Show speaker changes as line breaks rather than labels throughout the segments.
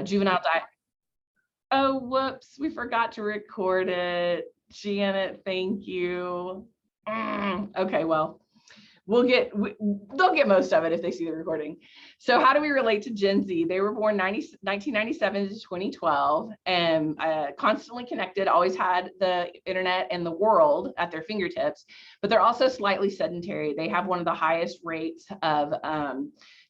juvenile diet. Oh, whoops, we forgot to record it. Janet, thank you. Okay, well, they'll get most of it if they see the recording. So how do we relate to Gen Z? They were born 1997 to 2012 and constantly connected, always had the internet and the world at their fingertips, but they're also slightly sedentary. They have one of the highest rates of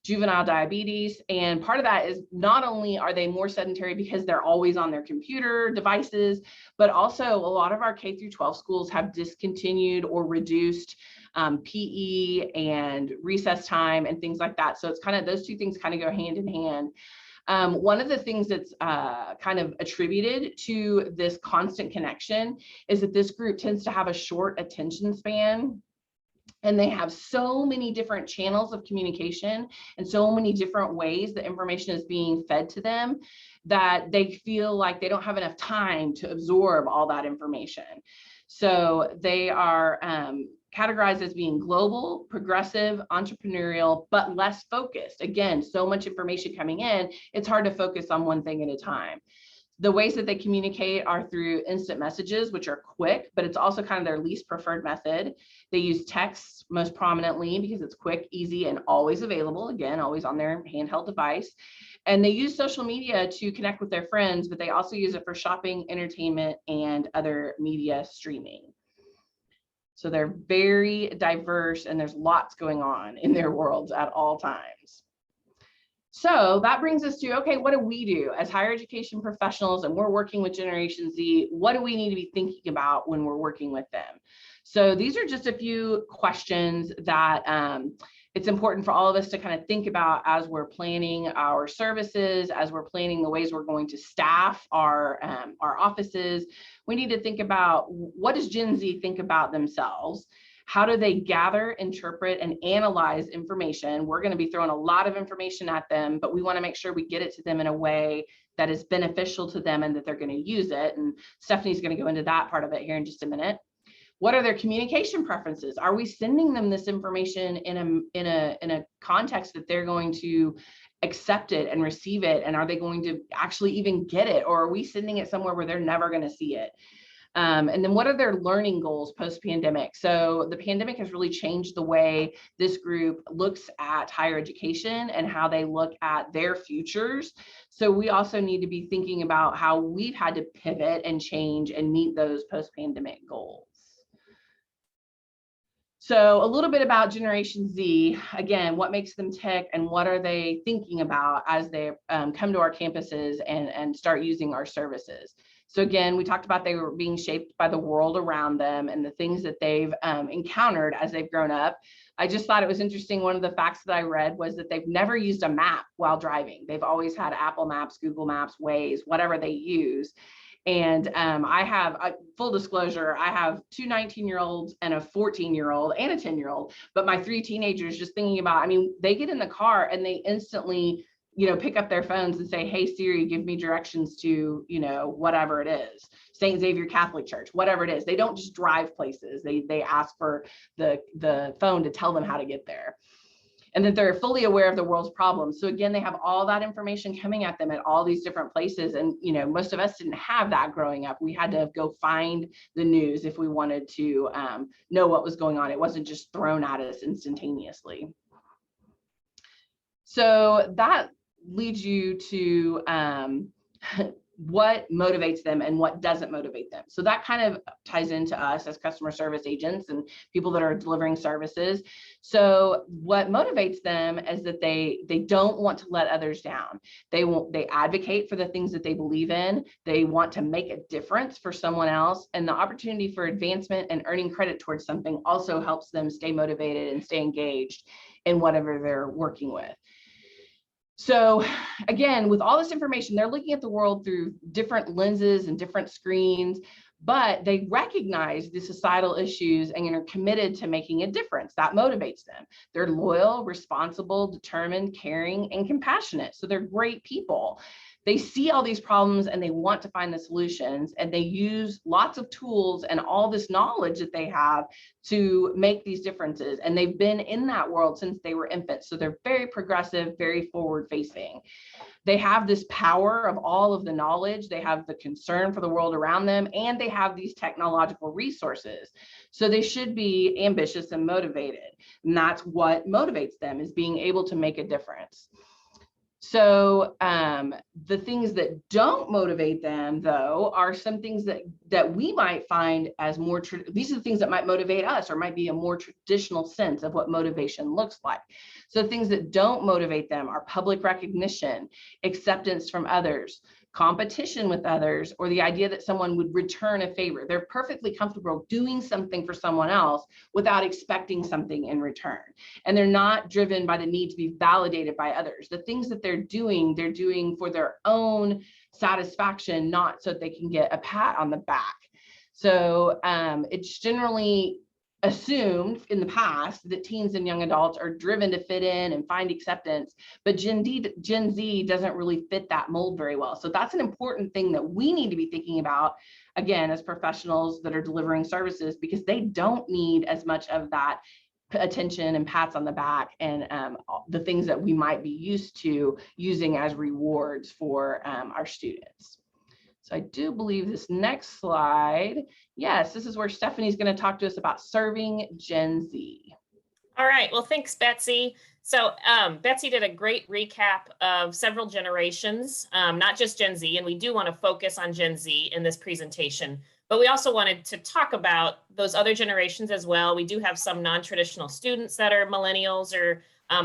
juvenile diabetes. And part of that is not only are they more sedentary because they're always on their computer devices, but also a lot of our K through 12 schools have discontinued or reduced PE and recess time and things like that. So it's kind of, those two things kind of go hand in hand. One of the things that's kind of attributed to this constant connection is that this group tends to have a short attention span. And they have so many different channels of communication and so many different ways that information is being fed to them that they feel like they don't have enough time to absorb all that information. So they are categorized as being global, progressive, entrepreneurial, but less focused. Again, so much information coming in, it's hard to focus on one thing at a time. The ways that they communicate are through instant messages, which are quick, but it's also kind of their least preferred method. They use text most prominently because it's quick, easy, and always available. Again, always on their handheld device. And they use social media to connect with their friends, but they also use it for shopping, entertainment, and other media streaming. So they're very diverse and there's lots going on in their worlds at all times. So that brings us to, okay, what do we do as higher education professionals and we're working with Generation Z? What do we need to be thinking about when we're working with them? So these are just a few questions that it's important for all of us to kind of think about as we're planning our services, as we're planning the ways we're going to staff our offices. We need to think about, what does Gen Z think about themselves? How do they gather, interpret, and analyze information? We're going to be throwing a lot of information at them, but we want to make sure we get it to them in a way that is beneficial to them and that they're going to use it. And Stephanie's going to go into that part of it here in just a minute. What are their communication preferences? Are we sending them this information in a context that they're going to accept it and receive it? And are they going to actually even get it? Or are we sending it somewhere where they're never going to see it? And then what are their learning goals post-pandemic? So the pandemic has really changed the way this group looks at higher education and how they look at their futures. So we also need to be thinking about how we've had to pivot and change and meet those post-pandemic goals. So a little bit about Generation Z, again, what makes them tick and what are they thinking about as they come to our campuses and start using our services. So again, we talked about they were being shaped by the world around them and the things that they've encountered as they've grown up. I just thought it was interesting. One of the facts that I read was that they've never used a map while driving. They've always had Apple Maps, Google Maps, Waze, whatever they use. And I have, full disclosure, I have two 19-year-olds and a 14-year-old and a 10-year-old, but my three teenagers, just thinking about, I mean, they get in the car and they instantly, pick up their phones and say, hey, Siri, give me directions to, whatever it is, St. Xavier Catholic Church, whatever it is. They don't just drive places. They ask for the phone to tell them how to get there. And that they're fully aware of the world's problems. So again, they have all that information coming at them at all these different places. And, most of us didn't have that growing up. We had to go find the news if we wanted to know what was going on. It wasn't just thrown at us instantaneously. So that leads you to what motivates them and what doesn't motivate them. So that kind of ties into us as customer service agents and people that are delivering services. So what motivates them is that they don't want to let others down. They advocate for the things that they believe in. They want to make a difference for someone else. And the opportunity for advancement and earning credit towards something also helps them stay motivated and stay engaged in whatever they're working with. So again, with all this information, they're looking at the world through different lenses and different screens, but they recognize the societal issues and are committed to making a difference. That motivates them. They're loyal, responsible, determined, caring, and compassionate. So they're great people. They see all these problems and they want to find the solutions, and they use lots of tools and all this knowledge that they have to make these differences. And they've been in that world since they were infants. So they're very progressive, very forward facing. They have this power of all of the knowledge, they have the concern for the world around them, and they have these technological resources. So they should be ambitious and motivated. And that's what motivates them, is being able to make a difference. So the things that don't motivate them, though, are some things that we might find as more, these are the things that might motivate us, or might be a more traditional sense of what motivation looks like. So things that don't motivate them are public recognition, acceptance from others, competition with others, or the idea that someone would return a favor. They're perfectly comfortable doing something for someone else without expecting something in return. And they're not driven by the need to be validated by others. The things that they're doing for their own satisfaction, not so that they can get a pat on the back. So it's generally assumed in the past that teens and young adults are driven to fit in and find acceptance, but Gen Z doesn't really fit that mold very well. So that's an important thing that we need to be thinking about, again, as professionals that are delivering services, because they don't need as much of that attention and pats on the back and the things that we might be used to using as rewards for our students. So I do believe this next slide, yes, this is where Stephanie's going to talk to us about serving Gen Z.
All right, well, thanks, Betsy. So Betsy did a great recap of several generations, not just Gen Z, and we do want to focus on Gen Z in this presentation, but we also wanted to talk about those other generations as well. We do have some non-traditional students that are millennials or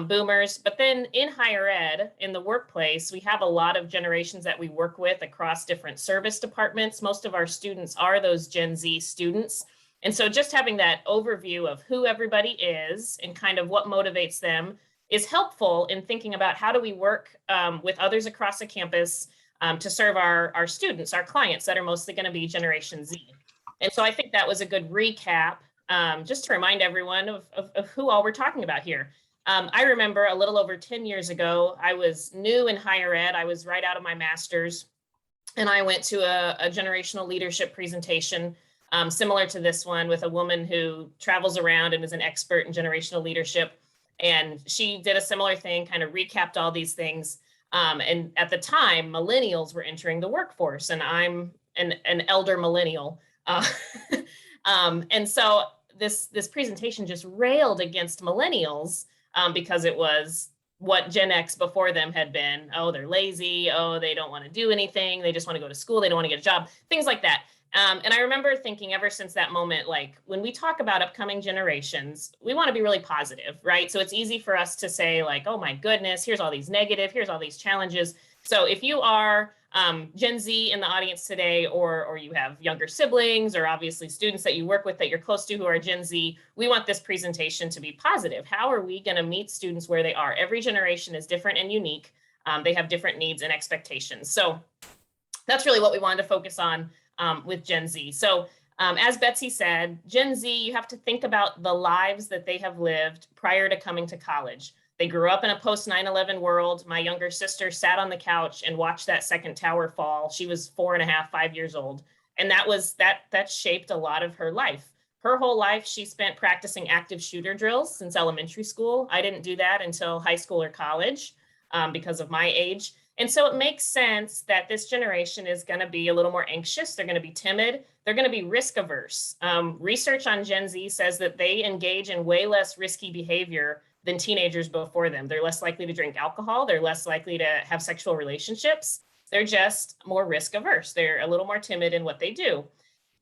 boomers, but then in higher ed, in the workplace, we have a lot of generations that we work with across different service departments. Most of our students are those Gen Z students. And so just having that overview of who everybody is and kind of what motivates them is helpful in thinking about how do we work with others across the campus to serve our students, our clients that are mostly going to be Generation Z. And so I think that was a good recap, just to remind everyone of who all we're talking about here. I remember a little over 10 years ago, I was new in higher ed. I was right out of my master's, and I went to a generational leadership presentation similar to this one, with a woman who travels around and is an expert in generational leadership. And she did a similar thing, kind of recapped all these things. And at the time, millennials were entering the workforce, and I'm an elder millennial. And so this presentation just railed against millennials because it was what Gen X before them had been. Oh, they're lazy. Oh, they don't want to do anything. They just want to go to school. They don't want to get a job, things like that. And I remember thinking ever since that moment, like when we talk about upcoming generations, we want to be really positive, right? So it's easy for us to say like, oh my goodness, here's all these negative, here's all these challenges. So if you are Gen Z in the audience today, or you have younger siblings, or obviously students that you work with that you're close to who are Gen Z, we want this presentation to be positive. How are we going to meet students where they are? Every generation is different and unique. They have different needs and expectations. So that's really what we wanted to focus on with Gen Z. So as Betsy said, Gen Z, you have to think about the lives that they have lived prior to coming to college. They grew up in a post 9/11 world. My younger sister sat on the couch and watched that second tower fall. She was 4.5, 5 years old. And that shaped a lot of her life. Her whole life, she spent practicing active shooter drills since elementary school. I didn't do that until high school or college because of my age. And so it makes sense that this generation is going to be a little more anxious. They're going to be timid. They're going to be risk averse. Research on Gen Z says that they engage in way less risky behavior than teenagers before them. They're less likely to drink alcohol. They're less likely to have sexual relationships. They're just more risk averse. They're a little more timid in what they do.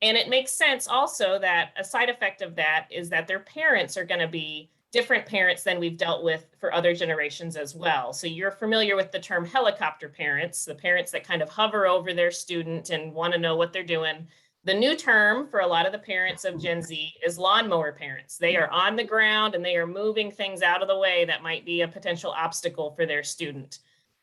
And it makes sense also that a side effect of that is that their parents are going to be different parents than we've dealt with for other generations as well. So you're familiar with the term helicopter parents, the parents that kind of hover over their student and want to know what they're doing. The new term for a lot of the parents of Gen Z is lawnmower parents. They are on the ground and they are moving things out of the way that might be a potential obstacle for their student.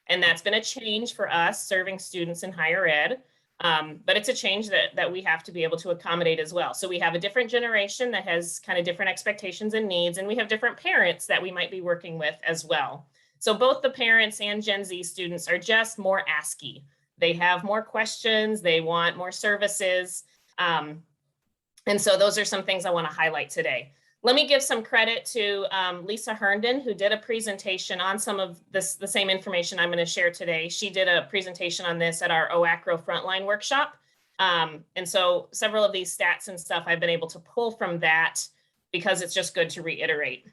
And that's been a change for us serving students in higher ed. But it's a change that we have to be able to accommodate as well. So we have a different generation that has kind of different expectations and needs, and we have different parents that we might be working with as well. So both the parents and Gen Z students are just more asky. They have more questions, they want more services. And so those are some things I want to highlight today. Let me give some credit to Lisa Herndon, who did a presentation on some of this, the same information I'm going to share today. She did a presentation on this at our OACRO Frontline workshop. And so several of these stats and stuff I've been able to pull from that because it's just good to reiterate.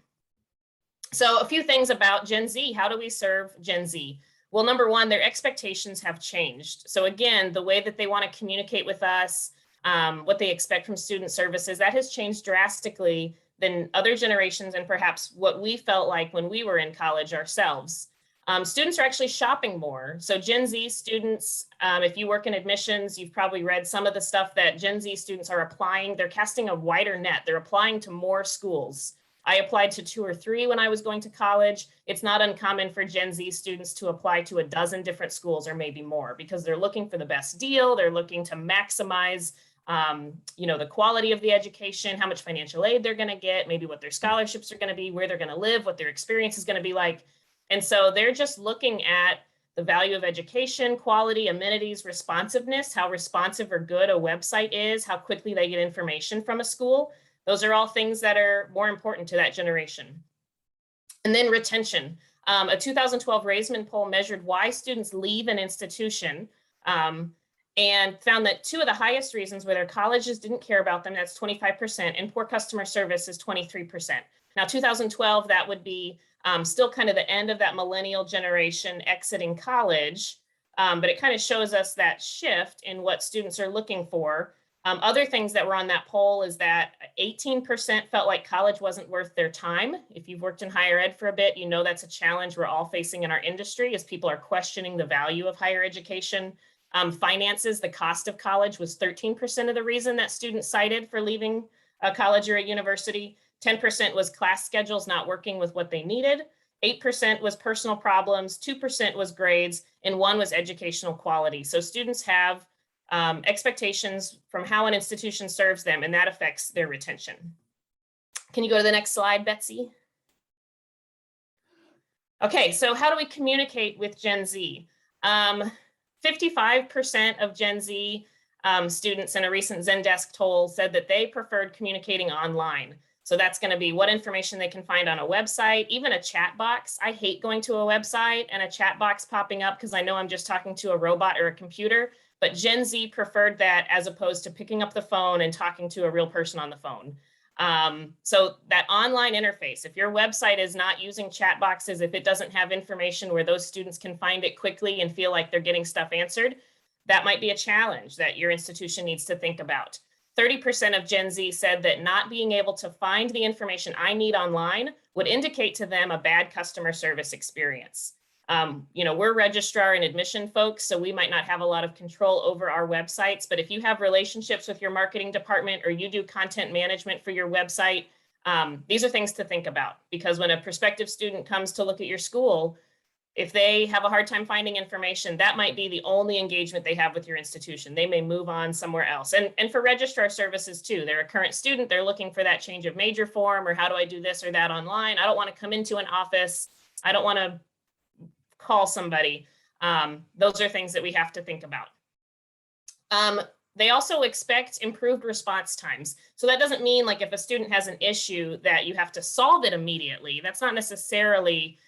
So a few things about Gen Z. How do we serve Gen Z? Well, number one, their expectations have changed. So again, the way that they want to communicate with us, what they expect from student services, that has changed drastically than other generations and perhaps what we felt like when we were in college ourselves. Students are actually shopping more. So Gen Z students, if you work in admissions, you've probably read some of the stuff that Gen Z students are applying. They're casting a wider net. They're applying to more schools. I applied to 2 or 3 when I was going to college. It's not uncommon for Gen Z students to apply to a dozen different schools or maybe more because they're looking for the best deal. They're looking to maximize the quality of the education, how much financial aid they're going to get, maybe what their scholarships are going to be, where they're going to live, what their experience is going to be like. And so they're just looking at the value of education, quality, amenities, responsiveness, how responsive or good a website is, how quickly they get information from a school. Those are all things that are more important to that generation. And then retention. A 2012 Raisman poll measured why students leave an institution and found that 2 of the highest reasons were their colleges didn't care about them, that's 25%, and poor customer service is 23%. Now, 2012, that would be still kind of the end of that millennial generation exiting college, but it kind of shows us that shift in what students are looking for. Other things that were on that poll is that 18% felt like college wasn't worth their time. If you've worked in higher ed for a bit, you know that's a challenge we're all facing in our industry as people are questioning the value of higher education. Finances, the cost of college was 13% of the reason that students cited for leaving a college or a university. 10% was class schedules not working with what they needed. 8% was personal problems, 2% was grades, and 1 was educational quality. So students have expectations from how an institution serves them, and that affects their retention. Can you go to the next slide, Betsy? Okay, so how do we communicate with Gen Z? 55% of Gen Z students in a recent Zendesk poll said that they preferred communicating online. So that's going to be what information they can find on a website, even a chat box. I hate going to a website and a chat box popping up because I know I'm just talking to a robot or a computer, but Gen Z preferred that as opposed to picking up the phone and talking to a real person on the phone. So that online interface, if your website is not using chat boxes, if it doesn't have information where those students can find it quickly and feel like they're getting stuff answered, that might be a challenge that your institution needs to think about. 30% of Gen Z said that not being able to find the information I need online would indicate to them a bad customer service experience. We're registrar and admission folks, so we might not have a lot of control over our websites, but if you have relationships with your marketing department or you do content management for your website, these are things to think about, because when a prospective student comes to look at your school, if they have a hard time finding information, that might be the only engagement they have with your institution. They may move on somewhere else. And for registrar services too, they're a current student, they're looking for that change of major form, or how do I do this or that online? I don't want to come into an office. I don't want to call somebody. Those are things that we have to think about. They also expect improved response times. So that doesn't mean like if a student has an issue that you have to solve it immediately. That's not necessarily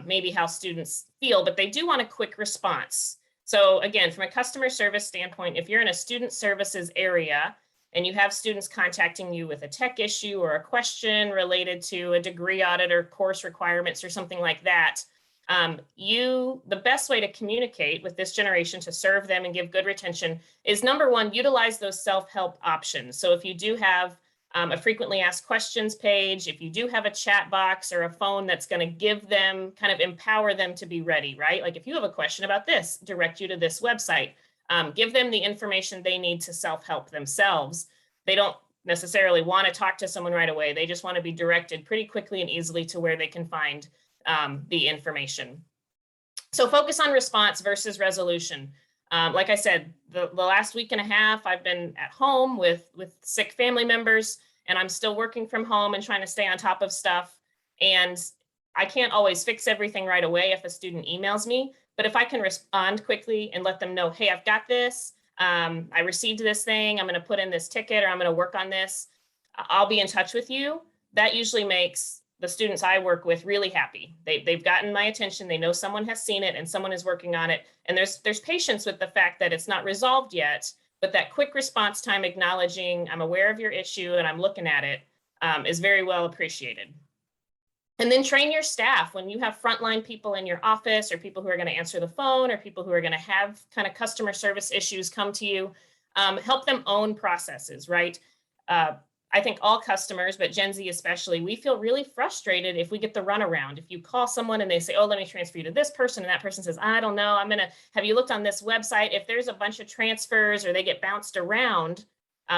maybe how students feel, but they do want a quick response. So again, from a customer service standpoint, if you're in a student services area and you have students contacting you with a tech issue or a question related to a degree audit or course requirements or something like that, the best way to communicate with this generation to serve them and give good retention is, number one, utilize those self-help options. So if you do have a frequently asked questions page, if you do have a chat box or a phone that's going to give them, kind of empower them to be ready, right? Like if you have a question about this, direct you to this website, give them the information they need to self-help themselves. They don't necessarily want to talk to someone right away. They just want to be directed pretty quickly and easily to where they can find the information. So focus on response versus resolution. Like I said, the last week and a half, I've been at home with sick family members, and I'm still working from home and trying to stay on top of stuff. And I can't always fix everything right away if a student emails me, but if I can respond quickly and let them know, hey, I've got this, I received this thing, I'm going to put in this ticket, or I'm going to work on this, I'll be in touch with you. that usually makes the students I work with really happy. They've gotten my attention. They know someone has seen it and someone is working on it. And there's patience with the fact that it's not resolved yet, but that quick response time acknowledging I'm aware of your issue and I'm looking at it is very well appreciated. And then train your staff. When you have frontline people in your office or people who are going to answer the phone or people who are going to have kind of customer service issues come to you, help them own processes, right? I think all customers, but Gen Z especially, we feel really frustrated if we get the runaround. If you call someone and they say, oh, let me transfer you to this person, and that person says, I don't know, have you looked on this website? If there's a bunch of transfers or they get bounced around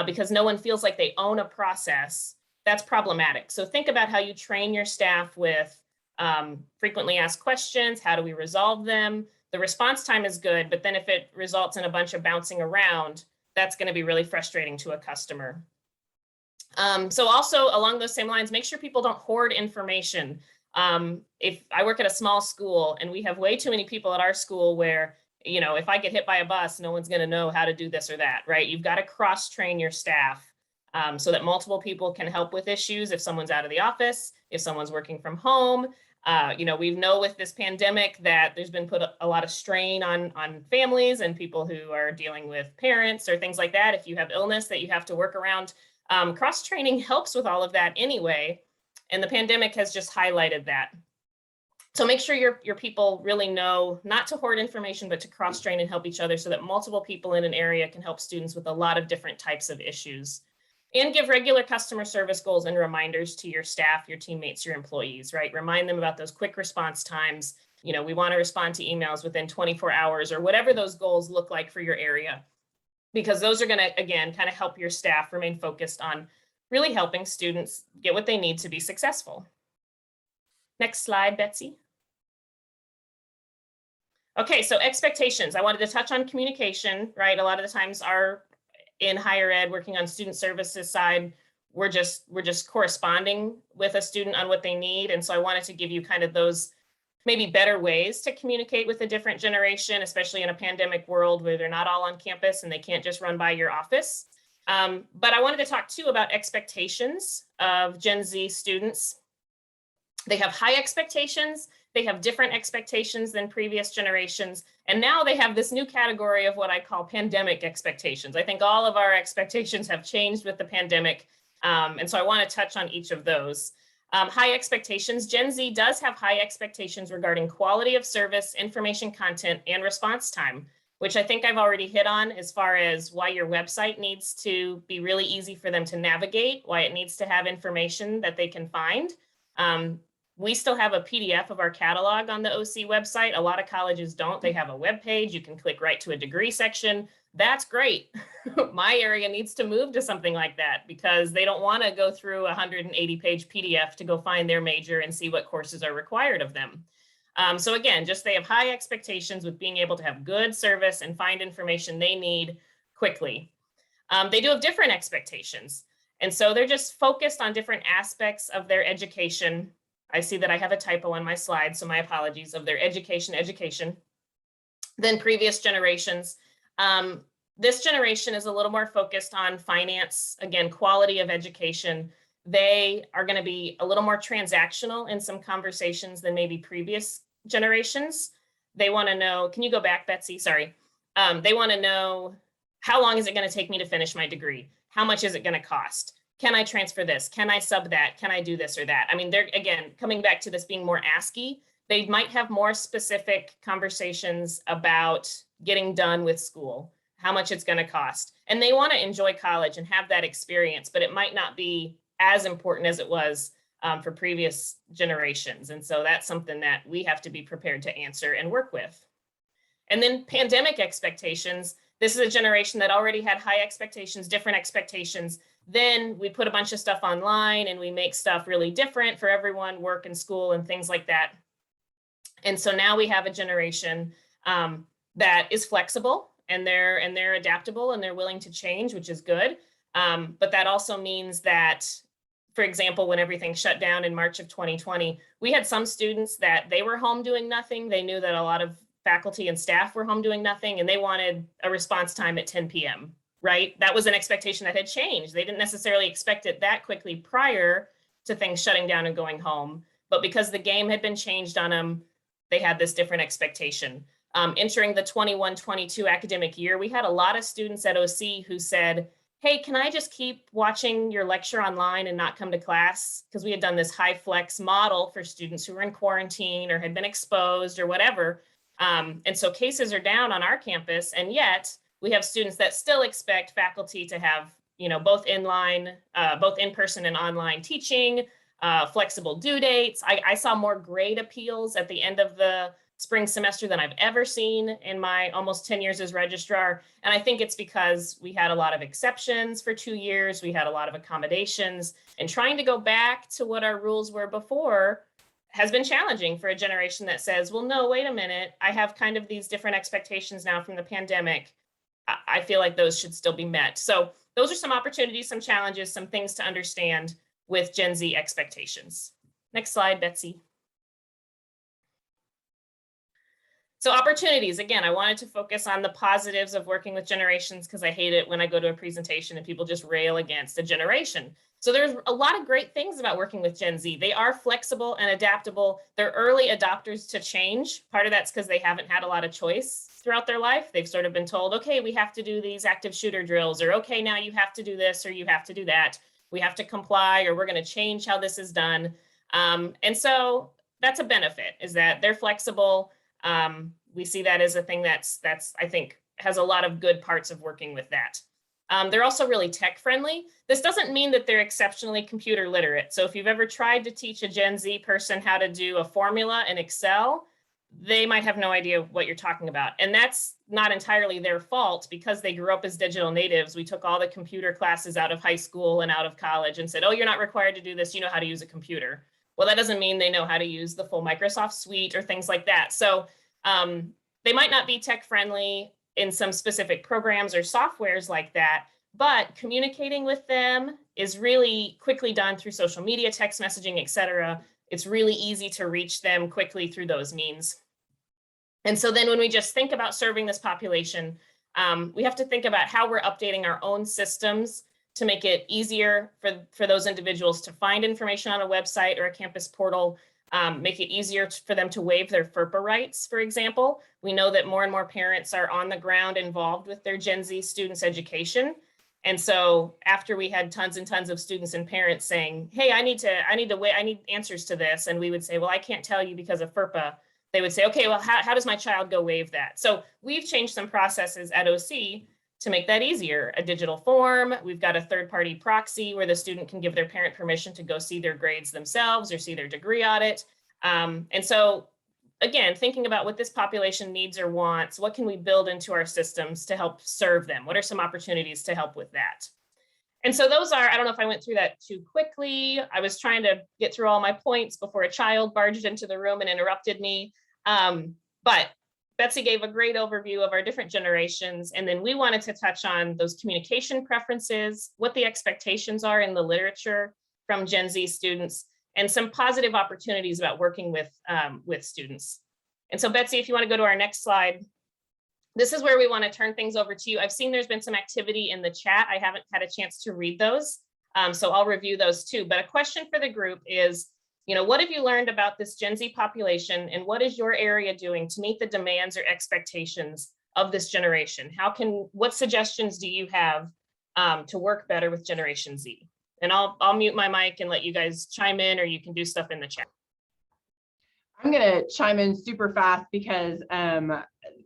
because no one feels like they own a process, that's problematic. So think about how you train your staff with frequently asked questions. How do we resolve them? The response time is good, but then if it results in a bunch of bouncing around, that's going to be really frustrating to a customer. So also along those same lines, make sure people don't hoard information. If I work at a small school and we have way too many people at our school where, you know, if I get hit by a bus, no one's going to know how to do this or that, right? You've got to cross-train your staff so that multiple people can help with issues if someone's out of the office, if someone's working from home. You know, we know with this pandemic that there's been put a lot of strain on families and people who are dealing with parents or things like that. If you have illness that you have to work around, cross-training helps with all of that anyway, and the pandemic has just highlighted that. So make sure your people really know not to hoard information, but to cross-train and help each other so that multiple people in an area can help students with a lot of different types of issues. And give regular customer service goals and reminders to your staff, your teammates, your employees, right? Remind them about those quick response times. You know, we want to respond to emails within 24 hours or whatever those goals look like for your area, because those are going to, again, kind of help your staff remain focused on really helping students get what they need to be successful. Next slide, Betsy. Okay, so expectations. I wanted to touch on communication, right? A lot of the times in higher ed, working on student services side, we're just corresponding with a student on what they need. And so I wanted to give you kind of those maybe better ways to communicate with a different generation, especially in a pandemic world where they're not all on campus and they can't just run by your office. But I wanted to talk too about expectations of Gen Z students. They have high expectations. They have different expectations than previous generations. And now they have this new category of what I call pandemic expectations. I think all of our expectations have changed with the pandemic. And so I want to touch on each of those. High expectations. Gen Z does have high expectations regarding quality of service, information content, and response time, which I think I've already hit on as far as why your website needs to be really easy for them to navigate, why it needs to have information that they can find. We still have a PDF of our catalog on the OC website. A lot of colleges don't. They have a web page. You can click right to a degree section. That's great. My area needs to move to something like that because they don't want to go through a 180-page PDF to go find their major and see what courses are required of them. So again, just they have high expectations with being able to have good service and find information they need quickly. They do have different expectations. And so they're just focused on different aspects of their education. I see that I have a typo on my slide, so my apologies, of their education than previous generations. This generation is a little more focused on finance, again, quality of education. They are going to be a little more transactional in some conversations than maybe previous generations. They want to know, can you go back, Betsy? Sorry. They want to know, how long is it going to take me to finish my degree? How much is it going to cost? Can I transfer this? Can I sub that? Can I do this or that? I mean, they're, again, coming back to this being more ASCII, they might have more specific conversations about getting done with school, how much it's going to cost. And they want to enjoy college and have that experience, but it might not be as important as it was for previous generations. And so that's something that we have to be prepared to answer and work with. And then pandemic expectations. This is a generation that already had high expectations, different expectations. Then we put a bunch of stuff online and we make stuff really different for everyone, work and school and things like that. And so now we have a generation that is flexible and they're adaptable and they're willing to change, which is good. But that also means that, for example, when everything shut down in March of 2020, we had some students that they were home doing nothing. They knew that a lot of faculty and staff were home doing nothing, and they wanted a response time at 10 p.m., right? That was an expectation that had changed. They didn't necessarily expect it that quickly prior to things shutting down and going home. But because the game had been changed on them, they had this different expectation. Entering the 21-22 academic year, we had a lot of students at OC who said, hey, can I just keep watching your lecture online and not come to class? Because we had done this high flex model for students who were in quarantine or had been exposed or whatever. And so cases are down on our campus, and yet we have students that still expect faculty to have, both in person and online teaching, flexible due dates. I saw more grade appeals at the end of the spring semester than I've ever seen in my almost 10 years as registrar. And I think it's because we had a lot of exceptions for 2 years. We had a lot of accommodations, and trying to go back to what our rules were before has been challenging for a generation that says, well, no, wait a minute. I have kind of these different expectations now from the pandemic. I feel like those should still be met. So those are some opportunities, some challenges, some things to understand with Gen Z expectations. Next slide, Betsy. So opportunities, again, I wanted to focus on the positives of working with generations because I hate it when I go to a presentation and people just rail against a generation. So there's a lot of great things about working with Gen Z. They are flexible and adaptable. They're early adopters to change. Part of that's because they haven't had a lot of choice throughout their life. They've sort of been told, okay, we have to do these active shooter drills, or okay, now you have to do this or you have to do that. We have to comply, or we're going to change how this is done. And so that's a benefit, is that they're flexible. We see that as a thing that's I think has a lot of good parts of working with that. They're also really tech friendly. This doesn't mean that they're exceptionally computer literate. So if you've ever tried to teach a Gen Z person how to do a formula in Excel, they might have no idea what you're talking about. And that's not entirely their fault, because they grew up as digital natives. We took all the computer classes out of high school and out of college and said, oh, you're not required to do this. You know how to use a computer. Well, that doesn't mean they know how to use the full Microsoft suite or things like that. So they might not be tech friendly in some specific programs or softwares like that, but communicating with them is really quickly done through social media, text messaging, etc. It's really easy to reach them quickly through those means. And so then when we just think about serving this population, we have to think about how we're updating our own systems to make it easier for those individuals to find information on a website or a campus portal, make it easier for them to waive their FERPA rights, for example. We know that more and more parents are on the ground involved with their Gen Z students' education. And so after we had tons and tons of students and parents saying, hey, I need answers to this. And we would say, well, I can't tell you because of FERPA. They would say, okay, well, how does my child go waive that? So we've changed some processes at OC to make that easier. A digital form, we've got a third-party proxy where the student can give their parent permission to go see their grades themselves or see their degree audit. And so again, thinking about what this population needs or wants, what can we build into our systems to help serve them? What are some opportunities to help with that? And so those are, I don't know if I went through that too quickly. I was trying to get through all my points before a child barged into the room and interrupted me. But Betsey gave a great overview of our different generations. And then we wanted to touch on those communication preferences, what the expectations are in the literature from Gen Z students, and some positive opportunities about working with students. And so Betsey, if you want to go to our next slide, this is where we want to turn things over to you. I've seen there's been some activity in the chat. I haven't had a chance to read those, so I'll review those too. But a question for the group is, what have you learned about this Gen Z population, and what is your area doing to meet the demands or expectations of this generation? What suggestions do you have to work better with Generation Z? And I'll mute my mic and let you guys chime in, or you can do stuff in the chat.
I'm going to chime in super fast because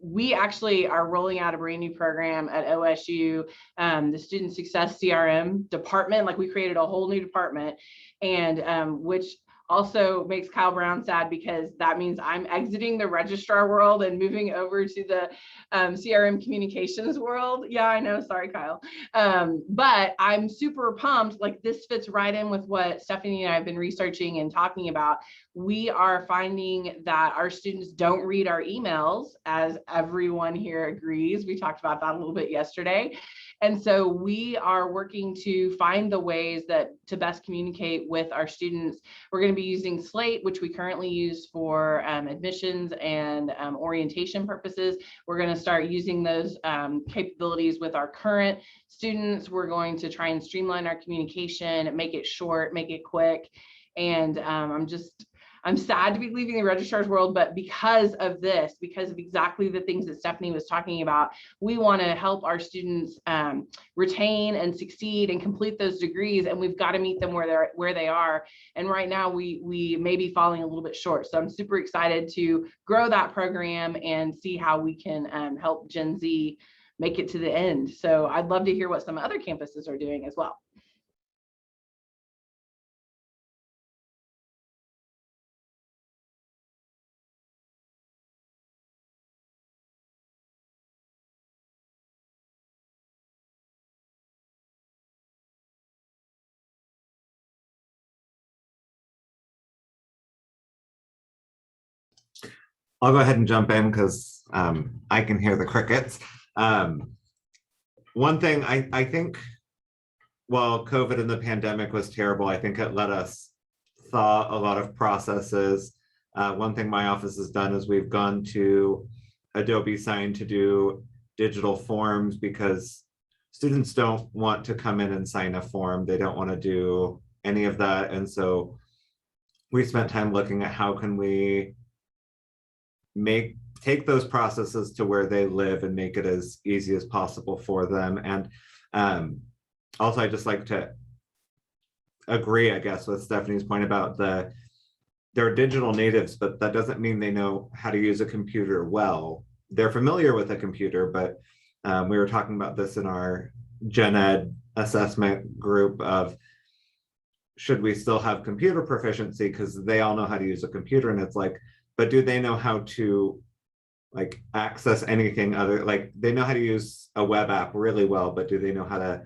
we actually are rolling out a brand new program at OSU, the Student Success CRM department. Like, we created a whole new department, and which also makes Kyle Brown sad, because that means I'm exiting the registrar world and moving over to the CRM communications world. Yeah, I know. Sorry, Kyle. But I'm super pumped. Like, this fits right in with what Stephanie and I have been researching and talking about. we are finding that our students don't read our emails, as everyone here agrees. We talked about that a little bit yesterday. And so we are working to find the ways that to best communicate with our students. We're going to be using Slate, which we currently use for admissions and orientation purposes. We're going to start using those capabilities with our current students. We're going to try and streamline our communication, make it short, make it quick. And I'm sad to be leaving the registrar's world, but because of this, because of exactly the things that Stephanie was talking about, we want to help our students retain and succeed and complete those degrees, and we've got to meet them where they are. And right now we may be falling a little bit short. So I'm super excited to grow that program and see how we can help Gen Z make it to the end. So I'd love to hear what some other campuses are doing as well.
I'll go ahead and jump in because I can hear the crickets. One thing I think, while COVID and the pandemic was terrible, I think it let us thaw a lot of processes. One thing my office has done is we've gone to Adobe Sign to do digital forms because students don't want to come in and sign a form. They don't want to do any of that. And so we spent time looking at how can we take those processes to where they live and make it as easy as possible for them. And also, I just like to agree, I guess, with Stephanie's point about they're digital natives, but that doesn't mean they know how to use a computer well. They're familiar with a computer, but we were talking about this in our Gen Ed assessment group of should we still have computer proficiency because they all know how to use a computer, and it's like, but do they know how to like access anything other, like they know how to use a web app really well, but do they know how to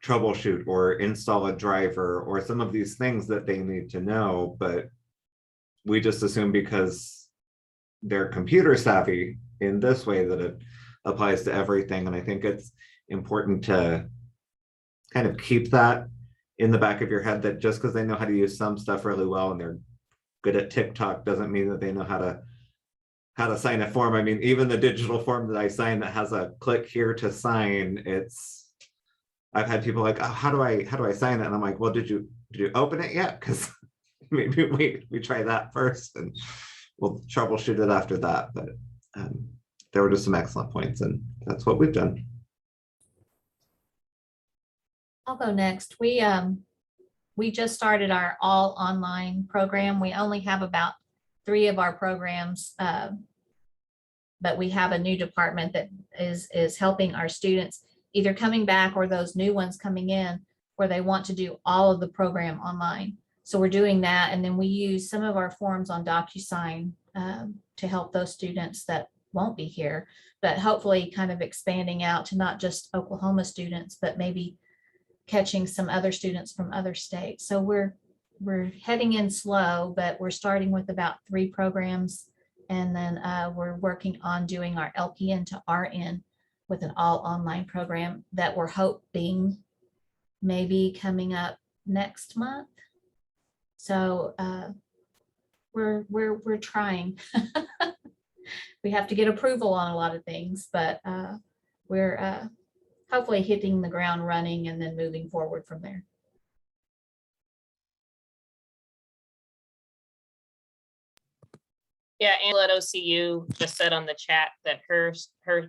troubleshoot or install a driver or some of these things that they need to know? But we just assume because they're computer savvy in this way that it applies to everything. And I think it's important to kind of keep that in the back of your head, that just because they know how to use some stuff really well and they're good at TikTok doesn't mean that they know how to sign a form. I mean, even the digital form that I sign that has a click here to sign, I've had people like, oh, how do I sign it? And I'm like, well, did you open it yet? Because maybe we try that first and we'll troubleshoot it after that. But there were just some excellent points, and that's what we've done.
I'll go next. We just started our all online program. We only have about 3 of our programs, but we have a new department that is helping our students either coming back or those new ones coming in where they want to do all of the program online. So we're doing that. And then we use some of our forms on DocuSign to help those students that won't be here, but hopefully kind of expanding out to not just Oklahoma students, but maybe catching some other students from other states. So we're heading in slow, but we're starting with about 3 programs. And then we're working on doing our LPN to RN with an all online program that we're hoping maybe coming up next month. So we're trying. We have to get approval on a lot of things, but we're hopefully hitting the ground running and then moving forward from there.
Yeah, Angela at OCU just said on the chat that her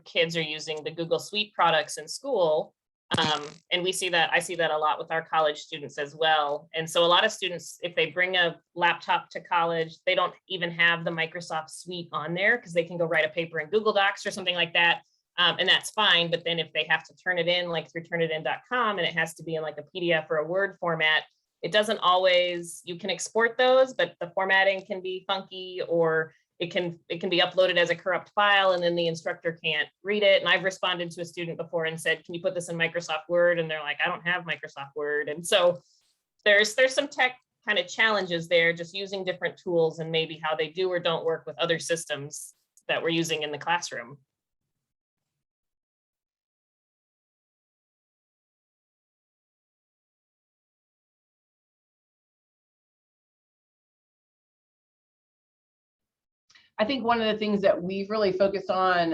kids are using the Google Suite products in school. And I see that a lot with our college students as well. And so a lot of students, if they bring a laptop to college, they don't even have the Microsoft Suite on there because they can go write a paper in Google Docs or something like that. And that's fine. But then if they have to turn it in like through turnitin.com and it has to be in like a PDF or a Word format, it doesn't always, you can export those, but the formatting can be funky, or it can be uploaded as a corrupt file and then the instructor can't read it. And I've responded to a student before and said, can you put this in Microsoft Word? And they're like, I don't have Microsoft Word. And so there's some tech kind of challenges there, just using different tools and maybe how they do or don't work with other systems that we're using in the classroom.
I think one of the things that we've really focused on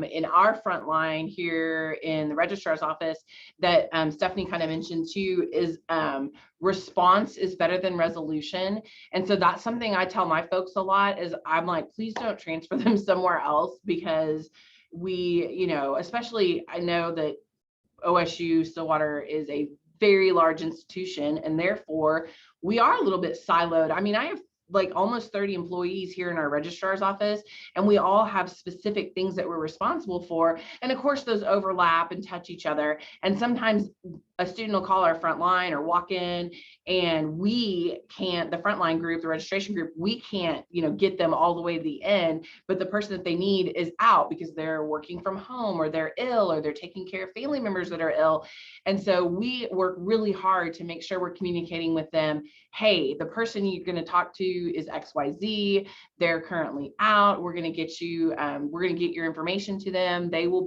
in our front line here in the registrar's office that Stephanie kind of mentioned too is response is better than resolution. And so that's something I tell my folks a lot is I'm like, please don't transfer them somewhere else, because we, you know, especially I know that OSU Stillwater is a very large institution, and therefore we are a little bit siloed. I mean, I have like almost 30 employees here in our registrar's office, and we all have specific things that we're responsible for. And of course, those overlap and touch each other. And sometimes a student will call our front line or walk in, and we can't, the frontline group, the registration group, we can't, you know, get them all the way to the end, but the person that they need is out because they're working from home or they're ill or they're taking care of family members that are ill. And so we work really hard to make sure we're communicating with them. Hey, the person you're going to talk to is XYZ. They're currently out. We're going to get you, we're going to get your information to them. They will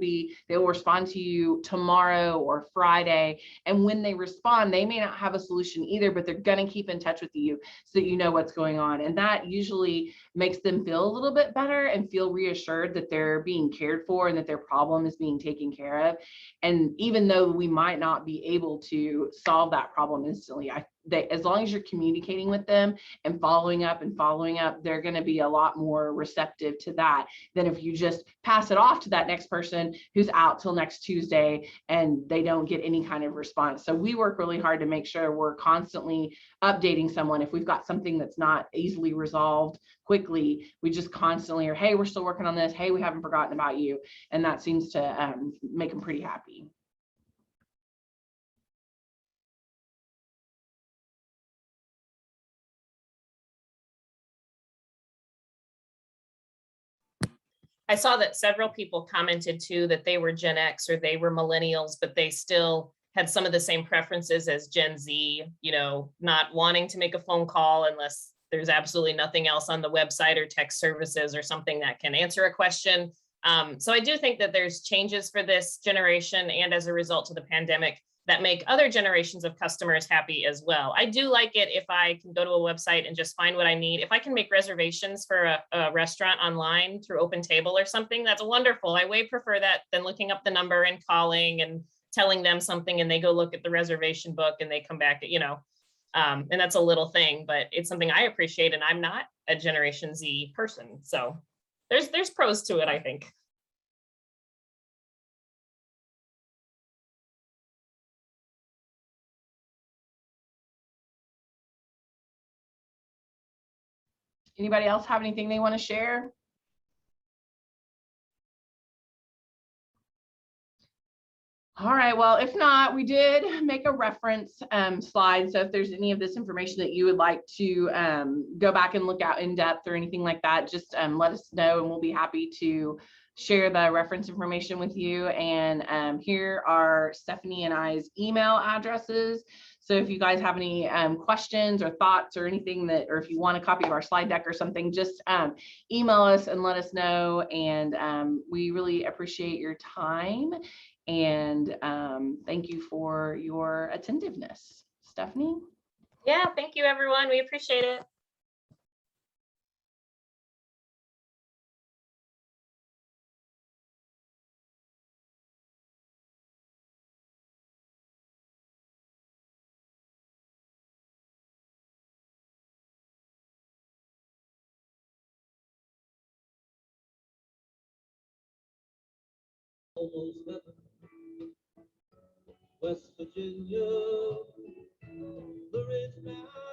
respond to you tomorrow or Friday. And when they respond, they may not have a solution either, but they're going to keep in touch with you so that you know what's going on. And that usually makes them feel a little bit better and feel reassured that they're being cared for and that their problem is being taken care of. And even though we might not be able to solve that problem instantly, as long as you're communicating with them and following up, they're going to be a lot more receptive to that than if you just pass it off to that next person who's out till next Tuesday and they don't get any kind of response. So we work really hard to make sure we're constantly updating someone. If we've got something that's not easily resolved quickly, we just constantly are, hey, we're still working on this. Hey, we haven't forgotten about you. And that seems to make them pretty happy.
I saw that several people commented too that they were Gen X or they were millennials, but they still had some of the same preferences as Gen Z, you know, not wanting to make a phone call unless there's absolutely nothing else on the website or text services or something that can answer a question. So I do think that there's changes for this generation and as a result of the pandemic that make other generations of customers happy as well. I do like it if I can go to a website and just find what I need. If I can make reservations for a restaurant online through OpenTable or something, that's wonderful. I way prefer that than looking up the number and calling and telling them something and they go look at the reservation book and they come back, you know, and that's a little thing, but it's something I appreciate and I'm not a Generation Z person. So there's pros to it, I think.
Anybody else have anything they want to share? All right, well, if not, we did make a reference slide. So if there's any of this information that you would like to go back and look at in depth or anything like that, just let us know and we'll be happy to share the reference information with you. And here are Stephanie and I's email addresses. So if you guys have any questions or thoughts or anything that, or if you want a copy of our slide deck or something, just email us and let us know. And we really appreciate your time. And thank you for your attentiveness. Stephanie?
Yeah, thank you, everyone. We appreciate it.
West Virginia, the rich mountains.